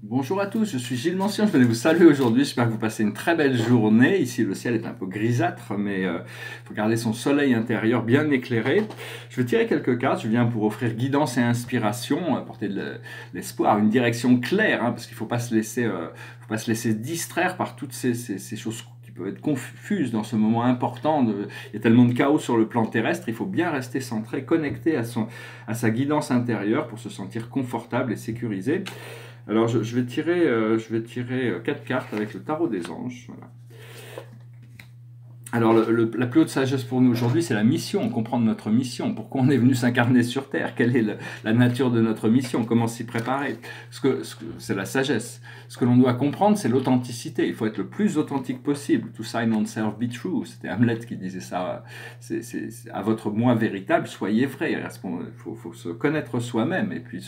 Bonjour à tous, je suis Gilles Mancien, je venais vous saluer aujourd'hui, j'espère que vous passez une très belle journée. Ici le ciel est un peu grisâtre, mais il faut garder son soleil intérieur bien éclairé. Je vais tirer quelques cartes, je viens pour offrir guidance et inspiration, apporter de l'espoir, une direction claire, hein, parce qu'il ne faut pas se laisser distraire par toutes ces choses qui peuvent être confuses dans ce moment important. Il y a tellement de chaos sur le plan terrestre, il faut bien rester centré, connecté à sa guidance intérieure pour se sentir confortable et sécurisé. Alors, je vais tirer 4 cartes avec le tarot des anges. Voilà. Alors, la plus haute sagesse pour nous aujourd'hui, c'est la mission, comprendre notre mission. Pourquoi on est venu s'incarner sur Terre? Quelle est la nature de notre mission? Comment s'y préparer? C'est la sagesse. Ce que l'on doit comprendre, c'est l'authenticité. Il faut être le plus authentique possible. To sign on self, be true. C'était Hamlet qui disait ça. C'est à votre moi véritable, soyez vrai. Il faut se connaître soi-même et puis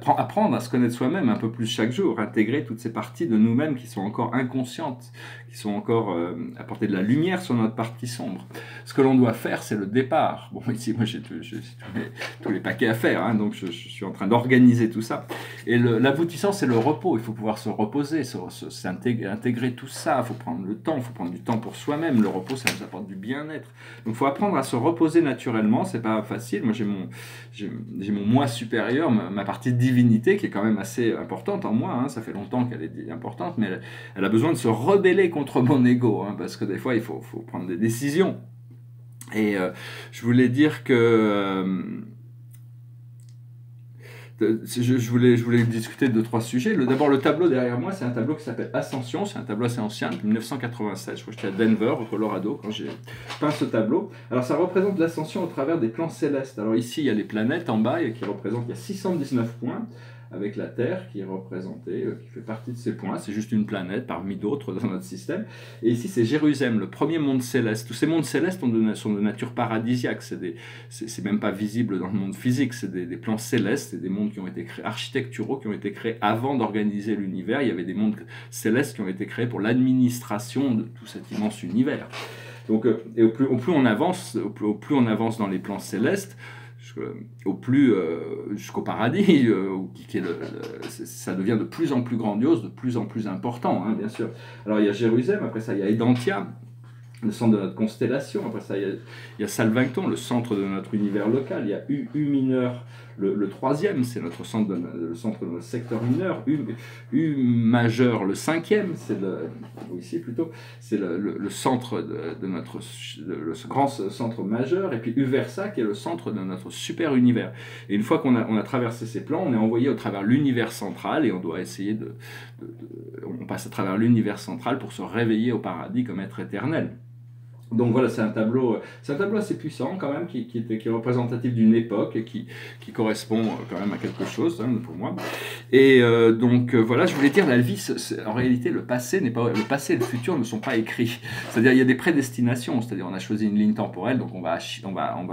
apprendre à se connaître soi-même un peu plus chaque jour. Intégrer toutes ces parties de nous-mêmes qui sont encore inconscientes, qui sont encore apporter de la lumière sur notre partie sombre. Ce que l'on doit faire, c'est le départ. Bon, ici, moi, j'ai tous les paquets à faire, hein, donc je suis en train d'organiser tout ça. Et l'aboutissant, c'est le repos. Il faut pouvoir se reposer, intégrer tout ça. Il faut prendre le temps, il faut prendre du temps pour soi-même. Le repos, ça nous apporte du bien-être. Donc, il faut apprendre à se reposer naturellement. C'est pas facile. Moi, j'ai mon moi supérieur, ma partie de divinité, qui est quand même assez importante en moi. Hein. Ça fait longtemps qu'elle est importante, mais elle a besoin de se rebeller contre mon ego, hein, parce que des fois, il faut prendre des décisions. Et je voulais dire que je voulais discuter de 3 sujets. D'abord, le tableau derrière moi, c'est un tableau qui s'appelle Ascension. C'est un tableau assez ancien, depuis 1987. Je crois que j'étais à Denver, au Colorado, quand j'ai peint ce tableau. Alors, ça représente l'ascension au travers des plans célestes. Alors ici, il y a les planètes en bas, il y a 619 points, avec la Terre qui est représentée, qui fait partie de ces points. C'est juste une planète parmi d'autres dans notre système. Et ici, c'est Jérusalem, le premier monde céleste. Tous ces mondes célestes sont de nature paradisiaque. C'est même pas visible dans le monde physique. C'est des plans célestes, c'est des mondes qui ont été créés, architecturaux, qui ont été créés avant d'organiser l'univers. Il y avait des mondes célestes qui ont été créés pour l'administration de tout cet immense univers. Donc, et au plus on avance dans les plans célestes, jusqu'au paradis, ça devient de plus en plus grandiose, de plus en plus important, hein, bien sûr. Alors il y a Jérusalem, après ça il y a Edantia, le centre de notre constellation, après ça il y a Salvington, le centre de notre univers local, il y a U mineur, le troisième, c'est le centre de notre secteur mineur, U majeur, le cinquième, c'est le centre de notre le grand centre majeur, et puis U versa qui est le centre de notre super univers. Et une fois qu'on a traversé ces plans, on est envoyé au travers l'univers central, et on doit essayer on passe à travers l'univers central pour se réveiller au paradis comme être éternel. Donc voilà, c'est un tableau assez puissant quand même, qui est représentatif d'une époque et qui correspond quand même à quelque chose, hein, pour moi. Et voilà, je voulais dire, la vie, en réalité, le passé et le futur ne sont pas écrits. C'est-à-dire, il y a des prédestinations, c'est-à-dire on a choisi une ligne temporelle, donc on va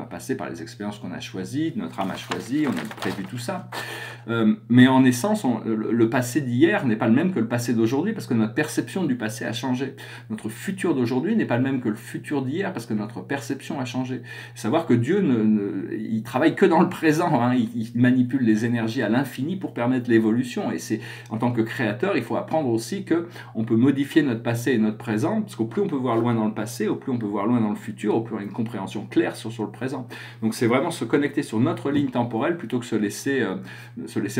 passer par les expériences qu'on a choisies, notre âme a choisi, on a prévu tout ça. Mais en essence, le passé d'hier n'est pas le même que le passé d'aujourd'hui, parce que notre perception du passé a changé. Notre futur d'aujourd'hui n'est pas le même que le futur d'hier, parce que notre perception a changé. Savoir que Dieu il travaille que dans le présent, hein, il manipule les énergies à l'infini pour permettre l'évolution, et c'est en tant que créateur, il faut apprendre aussi que on peut modifier notre passé et notre présent, parce qu'au plus on peut voir loin dans le passé, au plus on peut voir loin dans le futur, au plus on a une compréhension claire sur le présent. Donc c'est vraiment se connecter sur notre ligne temporelle plutôt que se laisser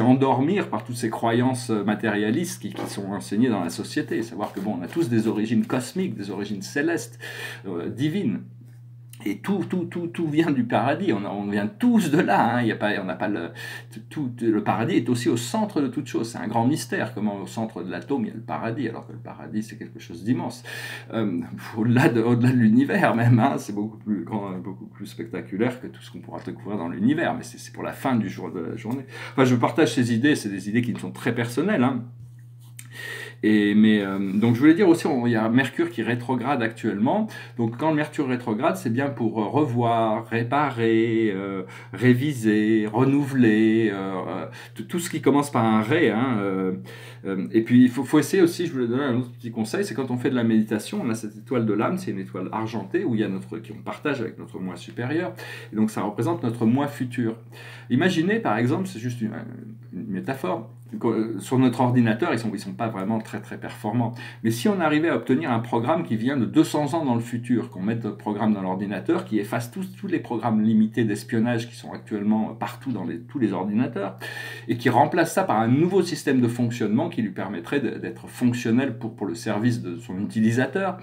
endormir par toutes ces croyances matérialistes qui sont enseignées dans la société. Savoir que on a tous des origines cosmiques, des origines célestes, divines. Et tout vient du paradis. On vient tous de là. Hein. Le paradis est aussi au centre de toute chose. C'est un grand mystère. Comment au centre de l'atome il y a le paradis, alors que le paradis c'est quelque chose d'immense. Au-delà de l'univers même. Hein. C'est beaucoup plus grand, beaucoup plus spectaculaire que tout ce qu'on pourra découvrir dans l'univers. Mais c'est pour la fin de la journée. Enfin, je partage ces idées. C'est des idées qui sont très personnelles. Hein. Donc je voulais dire aussi, il y a Mercure qui rétrograde actuellement. Donc quand le Mercure rétrograde, c'est bien pour revoir, réparer, réviser, renouveler, tout ce qui commence par un ré. Hein, et puis il faut essayer aussi, je voulais donner un autre petit conseil, c'est quand on fait de la méditation, on a cette étoile de l'âme, c'est une étoile argentée où il y a qu'on partage avec notre moi supérieur. Et donc ça représente notre moi futur. Imaginez par exemple, c'est juste une métaphore, sur notre ordinateur, ils sont pas vraiment très très performants. Mais si on arrivait à obtenir un programme qui vient de 200 ans dans le futur, qu'on mette notre programme dans l'ordinateur, qui efface tous les programmes limités d'espionnage qui sont actuellement partout dans tous les ordinateurs, et qui remplace ça par un nouveau système de fonctionnement qui lui permettrait d'être fonctionnel pour le service de son utilisateur,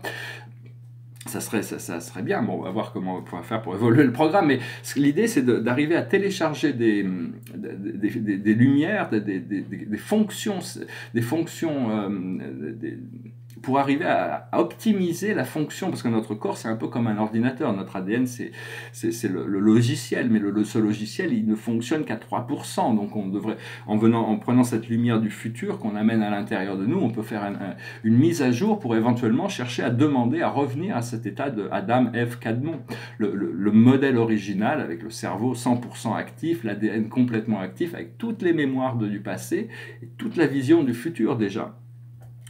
ça serait bien. Bon, on va voir comment on pourra faire pour évoluer le programme, mais l'idée c'est d'arriver à télécharger des lumières, des fonctions, pour arriver à optimiser la fonction, parce que notre corps c'est un peu comme un ordinateur, notre ADN c'est le logiciel, mais ce logiciel il ne fonctionne qu'à 3%, donc on devrait, en prenant cette lumière du futur qu'on amène à l'intérieur de nous, on peut faire une mise à jour pour éventuellement chercher à demander à revenir à cet état de Adam, Ève, Cadmon, le modèle original avec le cerveau 100% actif, l'ADN complètement actif, avec toutes les mémoires du passé et toute la vision du futur déjà.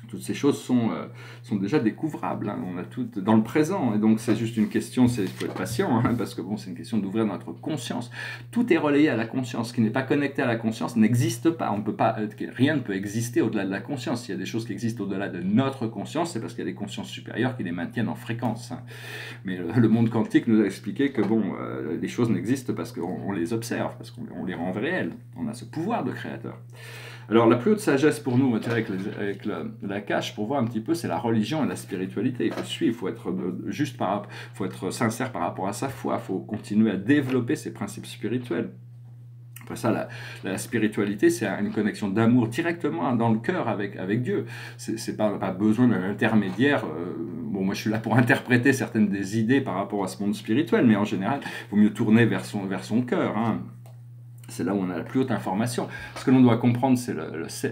Toutes ces choses sont déjà découvrables, hein. On a tout dans le présent, et donc c'est juste une question, il faut être patient, hein, parce que bon, c'est une question d'ouvrir notre conscience. Tout est relayé à la conscience. Ce qui n'est pas connecté à la conscience n'existe pas. On peut pas, rien ne peut exister au-delà de la conscience. S'il y a des choses qui existent au-delà de notre conscience, c'est parce qu'il y a des consciences supérieures qui les maintiennent en fréquence, hein. Mais le monde quantique nous a expliqué que bon, les choses n'existent parce qu'on les observe, parce qu'on les rend réelles. On a ce pouvoir de créateur. Alors la plus haute sagesse pour nous, avec la cache, pour voir un petit peu, c'est la religion et la spiritualité. Il faut suivre, il faut être faut être sincère par rapport à sa foi, il faut continuer à développer ses principes spirituels. Après ça, la spiritualité, c'est une connexion d'amour directement dans le cœur avec Dieu. C'est pas besoin d'un intermédiaire. Bon, moi, je suis là pour interpréter certaines des idées par rapport à ce monde spirituel, mais en général, il vaut mieux tourner vers son cœur, hein. C'est là où on a la plus haute information. Ce que l'on doit comprendre, c'est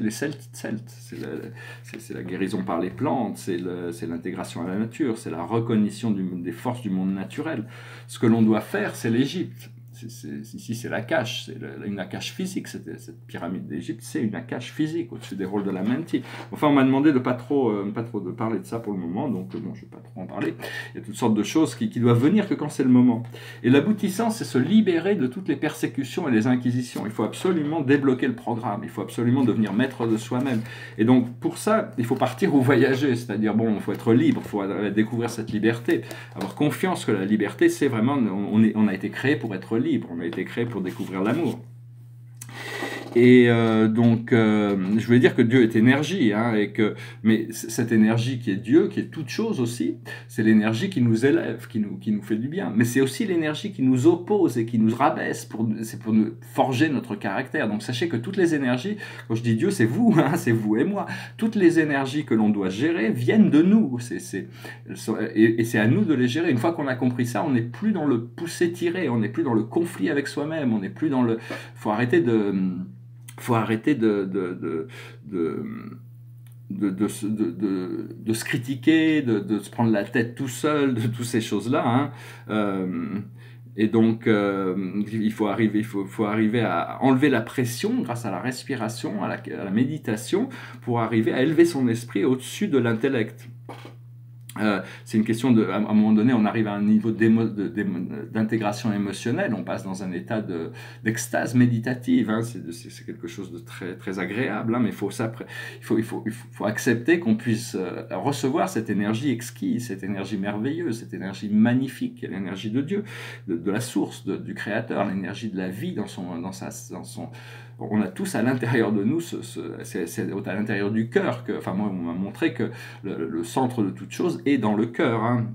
les celtes, c'est la guérison par les plantes, c'est l'intégration à la nature, c'est la reconnaissance des forces du monde naturel. Ce que l'on doit faire, c'est l'Égypte. Ici, c'est la cache, c'est une Akash physique. Cette pyramide d'Égypte, c'est une Akash physique au-dessus des rôles de la Menti. Enfin, on m'a demandé de pas trop de parler de ça pour le moment, donc bon, je ne vais pas trop en parler. Il y a toutes sortes de choses qui doivent venir que quand c'est le moment. Et l'aboutissant, c'est se libérer de toutes les persécutions et les inquisitions. Il faut absolument débloquer le programme, il faut absolument devenir maître de soi-même. Et donc, pour ça, il faut partir ou voyager, c'est-à-dire, bon, il faut être libre, il faut découvrir cette liberté, avoir confiance que la liberté, c'est vraiment, on a été créé pour être libre. On a été créé pour découvrir l'amour. Et je voulais dire que Dieu est énergie, hein, mais cette énergie qui est Dieu, qui est toute chose aussi, c'est l'énergie qui nous élève, qui nous fait du bien. Mais c'est aussi l'énergie qui nous oppose et qui nous rabaisse, c'est pour nous forger notre caractère. Donc sachez que toutes les énergies, quand je dis Dieu, c'est vous, hein, c'est vous et moi. Toutes les énergies que l'on doit gérer viennent de nous. Et c'est à nous de les gérer. Une fois qu'on a compris ça, on n'est plus dans le pousser-tirer, on n'est plus dans le conflit avec soi-même, on n'est plus dans le... Faut arrêter de se critiquer, de se prendre la tête tout seul, de toutes ces choses-là, hein. Et donc, il faut arriver à enlever la pression grâce à la respiration, à la méditation, pour arriver à élever son esprit au-dessus de l'intellect. C'est une question à un moment donné, on arrive à un niveau d'intégration émotionnelle, on passe dans un état d'extase méditative, hein. C'est quelque chose de très, très agréable, hein, mais il faut accepter qu'on puisse recevoir cette énergie exquise, cette énergie merveilleuse, cette énergie magnifique, l'énergie de Dieu, de la source, du Créateur, l'énergie de la vie dans son on a tous à l'intérieur de nous, c'est à l'intérieur du cœur enfin moi on m'a montré que le centre de toute chose est dans le cœur, hein.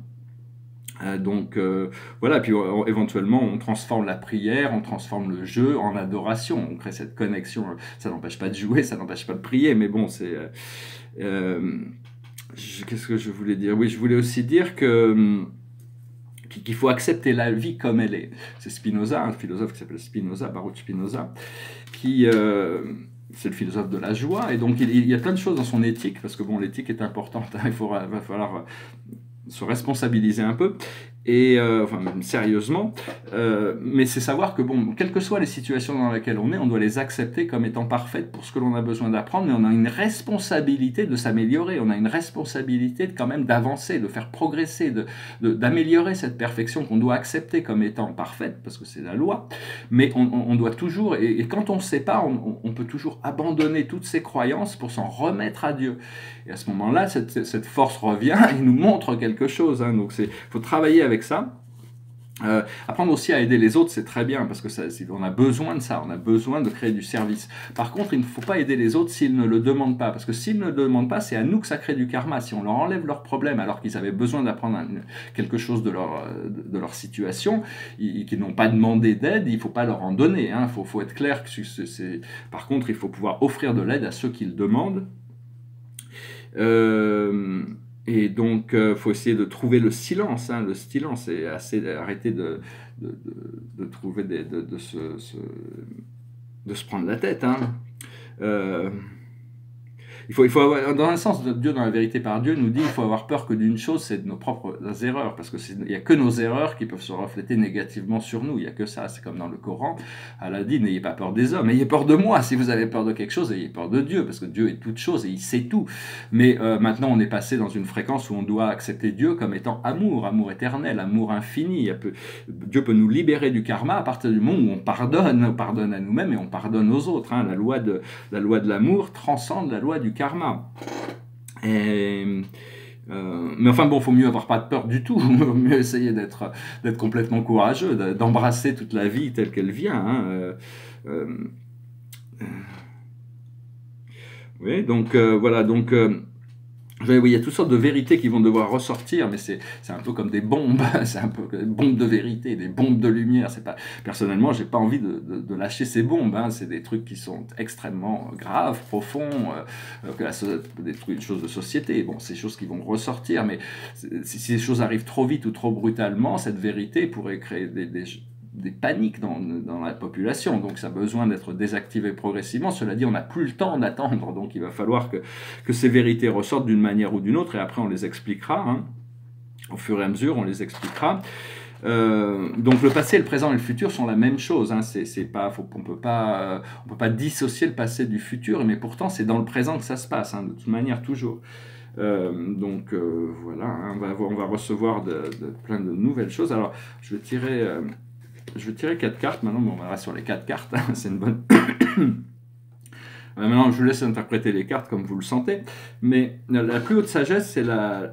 Voilà, puis éventuellement on transforme la prière, on transforme le jeu en adoration, on crée cette connexion. Ça n'empêche pas de jouer, ça n'empêche pas de prier, mais bon, qu'est-ce que je voulais dire? Oui, je voulais aussi dire qu'il faut accepter la vie comme elle est. C'est Spinoza, un philosophe qui s'appelle Spinoza, Baruch Spinoza, c'est le philosophe de la joie, et donc il y a plein de choses dans son éthique, parce que bon, l'éthique est importante, hein, va falloir se responsabiliser un peu, Et enfin même sérieusement, mais c'est savoir que bon, quelles que soient les situations dans lesquelles on est, on doit les accepter comme étant parfaites pour ce que l'on a besoin d'apprendre, mais on a une responsabilité de s'améliorer, on a une responsabilité de, quand même d'avancer, de faire progresser, d'améliorer cette perfection qu'on doit accepter comme étant parfaite, parce que c'est la loi, mais on doit toujours, et quand on ne sait pas, on peut toujours abandonner toutes ces croyances pour s'en remettre à Dieu. Et à ce moment-là, cette force revient et nous montre quelque chose, hein. Donc il faut travailler avec ça. Apprendre aussi à aider les autres, c'est très bien, parce que on a besoin de ça, on a besoin de créer du service. Par contre, il ne faut pas aider les autres s'ils ne le demandent pas, parce que s'ils ne le demandent pas, c'est à nous que ça crée du karma. Si on leur enlève leurs problèmes alors qu'ils avaient besoin d'apprendre quelque chose de leur situation, qu'ils n'ont pas demandé d'aide, il ne faut pas leur en donner, hein. Faut être clair que par contre, il faut pouvoir offrir de l'aide à ceux qui le demandent. Et donc, faut essayer de trouver le silence, hein, le silence, et arrêter de trouver de se prendre la tête, hein. Il faut avoir, dans un sens, Dieu, dans la vérité par Dieu, nous dit il faut avoir peur que d'une chose, c'est de nos propres erreurs, parce que il n'y a que nos erreurs qui peuvent se refléter négativement sur nous, il n'y a que ça. C'est comme dans le Coran, Allah dit n'ayez pas peur des hommes, ayez peur de moi. Si vous avez peur de quelque chose, ayez peur de Dieu, parce que Dieu est toute chose et il sait tout. Mais maintenant, on est passé dans une fréquence où on doit accepter Dieu comme étant amour éternel, amour infini. Dieu peut nous libérer du karma à partir du moment où on pardonne à nous-mêmes et on pardonne aux autres, hein. La loi de l'amour transcende la loi du karma. Mais enfin bon, faut mieux avoir pas de peur du tout, mieux essayer d'être complètement courageux, d'embrasser toute la vie telle qu'elle vient, hein. Oui, donc voilà, donc il y a toutes sortes de vérités qui vont devoir ressortir, mais c'est un peu comme des bombes, c'est un peu des bombes de vérité, des bombes de lumière. Personnellement, j'ai pas envie de lâcher ces bombes, hein. C'est des trucs qui sont extrêmement graves, profonds, des choses de société. Bon, c'est des choses qui vont ressortir, mais si ces choses arrivent trop vite ou trop brutalement, cette vérité pourrait créer des paniques dans la population, donc ça a besoin d'être désactivé progressivement. Cela dit, on n'a plus le temps d'attendre, donc il va falloir que ces vérités ressortent d'une manière ou d'une autre, et après on les expliquera, hein. Au fur et à mesure on les expliquera. Donc le passé, le présent et le futur sont la même chose, hein. On peut pas dissocier le passé du futur, mais pourtant c'est dans le présent que ça se passe, hein, de toute manière toujours. Donc voilà, hein, on va recevoir plein de nouvelles choses. Alors je vais tirer 4 cartes maintenant, mais on verra sur les 4 cartes, hein, c'est une bonne... Maintenant, je vous laisse interpréter les cartes comme vous le sentez, mais la plus haute sagesse, c'est la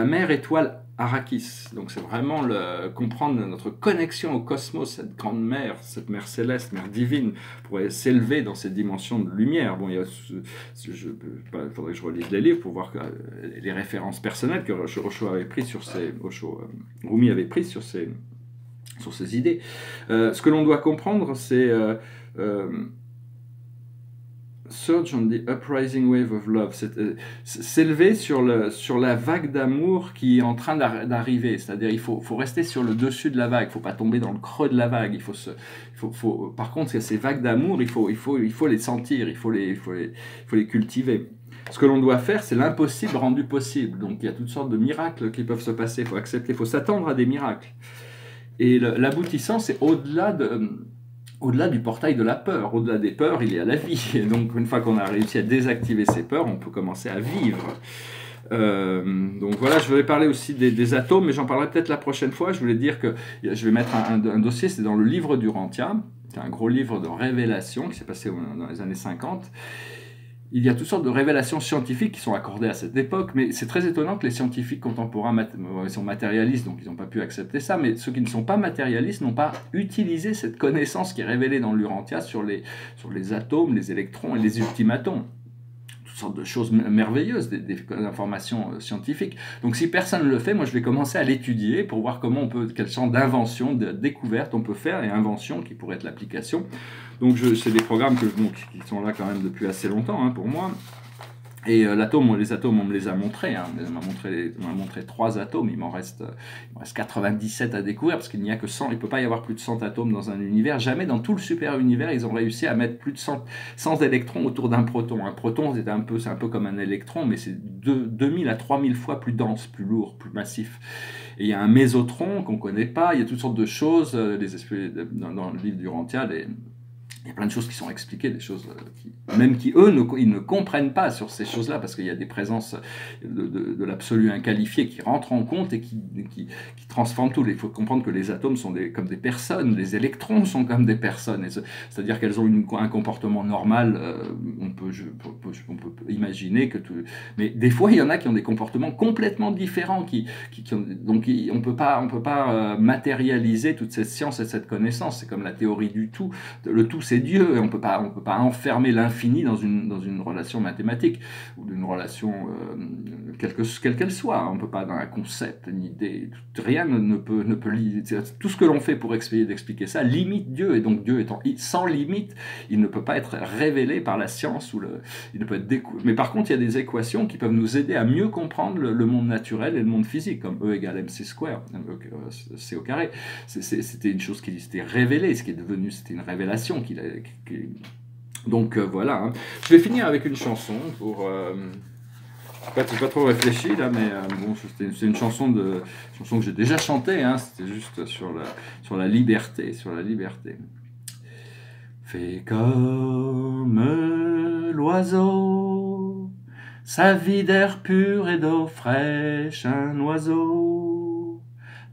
mère étoile Arrakis. Donc c'est vraiment comprendre notre connexion au cosmos, cette grande mère, cette mère céleste, mère divine, pourrait s'élever dans ces dimensions de lumière. Bon, il faudrait que je relise les livres pour voir les références personnelles que Rumi avait prises sur ces idées. Ce que l'on doit comprendre, c'est surge on the uprising wave of love, s'élever sur la vague d'amour qui est en train d'arriver. C'est-à-dire il faut rester sur le dessus de la vague, il ne faut pas tomber dans le creux de la vague. Par contre, ces vagues d'amour, il faut les sentir, il faut les cultiver. Ce que l'on doit faire, c'est l'impossible rendu possible. Donc il y a toutes sortes de miracles qui peuvent se passer, il faut accepter, il faut s'attendre à des miracles. Et l'aboutissant, c'est au-delà du portail de la peur. Au-delà des peurs, il y a la vie. Et donc, une fois qu'on a réussi à désactiver ces peurs, on peut commencer à vivre. Donc voilà, je voulais parler aussi des atomes, mais j'en parlerai peut-être la prochaine fois. Je voulais dire que je vais mettre un dossier, c'est dans le livre d'Urantia. C'est un gros livre de révélation qui s'est passé dans les années 50. Il y a toutes sortes de révélations scientifiques qui sont accordées à cette époque, mais c'est très étonnant que les scientifiques contemporains sont matérialistes, donc ils n'ont pas pu accepter ça, mais ceux qui ne sont pas matérialistes n'ont pas utilisé cette connaissance qui est révélée dans l'Urantia sur les atomes, les électrons et les ultimatons. Toutes sortes de choses merveilleuses, des informations scientifiques. Donc si personne ne le fait, moi je vais commencer à l'étudier pour voir quel genre d'invention, de découverte on peut faire, et invention qui pourrait être l'application. Donc c'est des programmes qui sont là quand même depuis assez longtemps, hein, pour moi. Et les atomes, on me les a montrés. Hein. On m'a montré 3 atomes. Il m'en reste 97 à découvrir parce qu'il n'y a que 100. Il ne peut pas y avoir plus de 100 atomes dans un univers. Jamais dans tout le super univers, ils ont réussi à mettre plus de 100 électrons autour d'un proton. Un proton, c'est un peu comme un électron, mais c'est 2000 à 3000 fois plus dense, plus lourd, plus massif. Et il y a un mésotron qu'on ne connaît pas. Il y a toutes sortes de choses. Dans le livre d'Urantia, il y a plein de choses qui sont expliquées, des choses ils ne comprennent pas sur ces choses-là, parce qu'il y a des présences de l'absolu inqualifié qui rentrent en compte et qui transforment tout. Il faut comprendre que les atomes sont comme des personnes, les électrons sont comme des personnes, c'est-à-dire qu'elles ont un comportement normal. On peut imaginer que mais des fois, il y en a qui ont des comportements complètement différents, donc on peut pas matérialiser toute cette science et cette connaissance. C'est comme la théorie du tout. Le tout, c'est Dieu, et on peut pas enfermer l'infini dans une relation mathématique ou d'une relation quelle qu'elle soit. On peut pas, dans un concept, une idée, rien ne peut tout ce que l'on fait pour essayer d'expliquer ça limite Dieu, et donc Dieu étant sans limite, il ne peut pas être révélé par la science il ne peut être découvert. Mais par contre, il y a des équations qui peuvent nous aider à mieux comprendre le monde naturel et le monde physique, comme E égale mc square, c au carré. C'était une chose qui s'était révélée, ce qui est devenu, c'était une révélation donc voilà. Hein. Je vais finir avec une chanson pour. Pas trop réfléchi là, mais bon, c'est une chanson que j'ai déjà chantée. Hein. C'était juste sur la liberté, Fais comme l'oiseau, sa vie d'air pur et d'eau fraîche, un oiseau.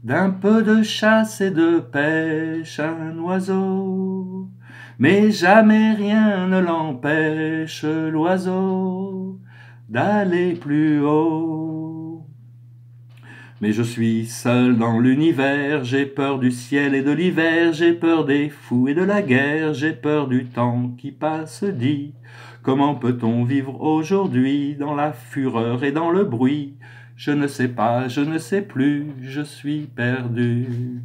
D'un peu de chasse et de pêche, un oiseau. Mais jamais rien ne l'empêche, l'oiseau, d'aller plus haut. Mais je suis seul dans l'univers, j'ai peur du ciel et de l'hiver, j'ai peur des fous et de la guerre, j'ai peur du temps qui passe, dit. Comment peut-on vivre aujourd'hui dans la fureur et dans le bruit? Je ne sais pas, je ne sais plus, je suis perdu.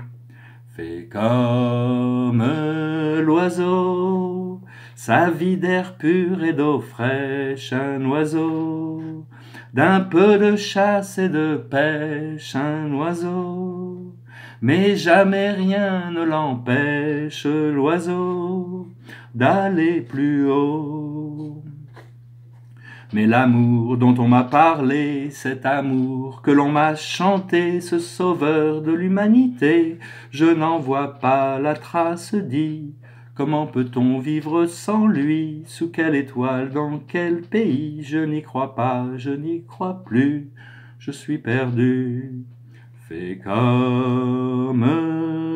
Fais comme l'oiseau, sa vie d'air pur et d'eau fraîche, un oiseau. D'un peu de chasse et de pêche, un oiseau. Mais jamais rien ne l'empêche, l'oiseau, d'aller plus haut. Mais l'amour dont on m'a parlé, cet amour que l'on m'a chanté, ce sauveur de l'humanité, je n'en vois pas la trace, dit. Comment peut-on vivre sans lui? Sous quelle étoile, dans quel pays? Je n'y crois pas, je n'y crois plus, je suis perdu. Fais comme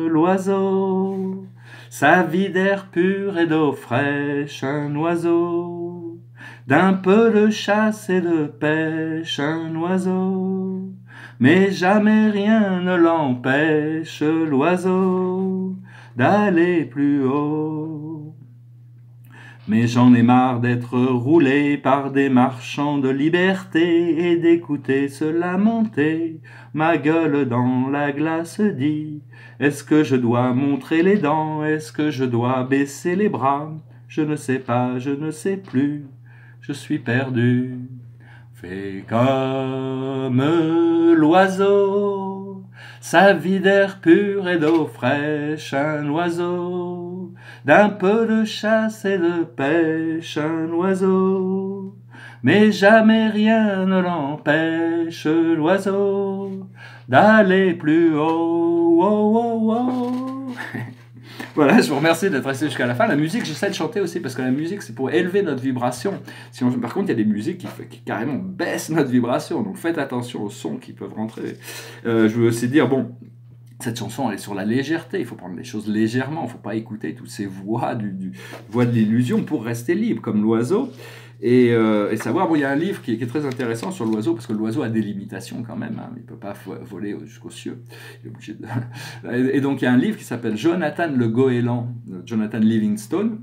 l'oiseau, sa vie d'air pur et d'eau fraîche, un oiseau. D'un peu de chasse et de pêche, un oiseau. Mais jamais rien ne l'empêche, l'oiseau, d'aller plus haut. Mais j'en ai marre d'être roulé par des marchands de liberté et d'écouter se lamenter. Ma gueule dans la glace dit: est-ce que je dois montrer les dents? Est-ce que je dois baisser les bras? Je ne sais pas, je ne sais plus, je suis perdu. Fais comme l'oiseau, sa vie d'air pur et d'eau fraîche, un oiseau. D'un peu de chasse et de pêche, un oiseau. Mais jamais rien ne l'empêche, l'oiseau, d'aller plus haut. Oh, oh, oh. Voilà, je vous remercie d'être resté jusqu'à la fin. La musique, j'essaie de chanter aussi, parce que la musique, c'est pour élever notre vibration. Par contre, il y a des musiques qui carrément baissent notre vibration, donc faites attention aux sons qui peuvent rentrer. Je veux aussi dire, bon, cette chanson, elle est sur la légèreté, il faut prendre les choses légèrement, il ne faut pas écouter toutes ces voix, voix de l'illusion pour rester libre, comme l'oiseau. Et savoir, bon, il y a un livre qui est très intéressant sur l'oiseau, parce que l'oiseau a des limitations quand même, hein, il ne peut pas voler jusqu'aux cieux. Il est obligé de... Et donc il y a un livre qui s'appelle Jonathan le Goéland, Jonathan Livingstone.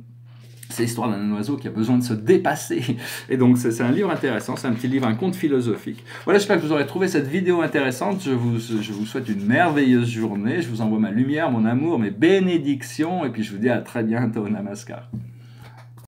C'est l'histoire d'un oiseau qui a besoin de se dépasser. Et donc c'est un livre intéressant, c'est un petit livre, un conte philosophique. Voilà, j'espère que vous aurez trouvé cette vidéo intéressante. Je vous souhaite une merveilleuse journée. Je vous envoie ma lumière, mon amour, mes bénédictions. Et puis je vous dis à très bientôt. Namaskar.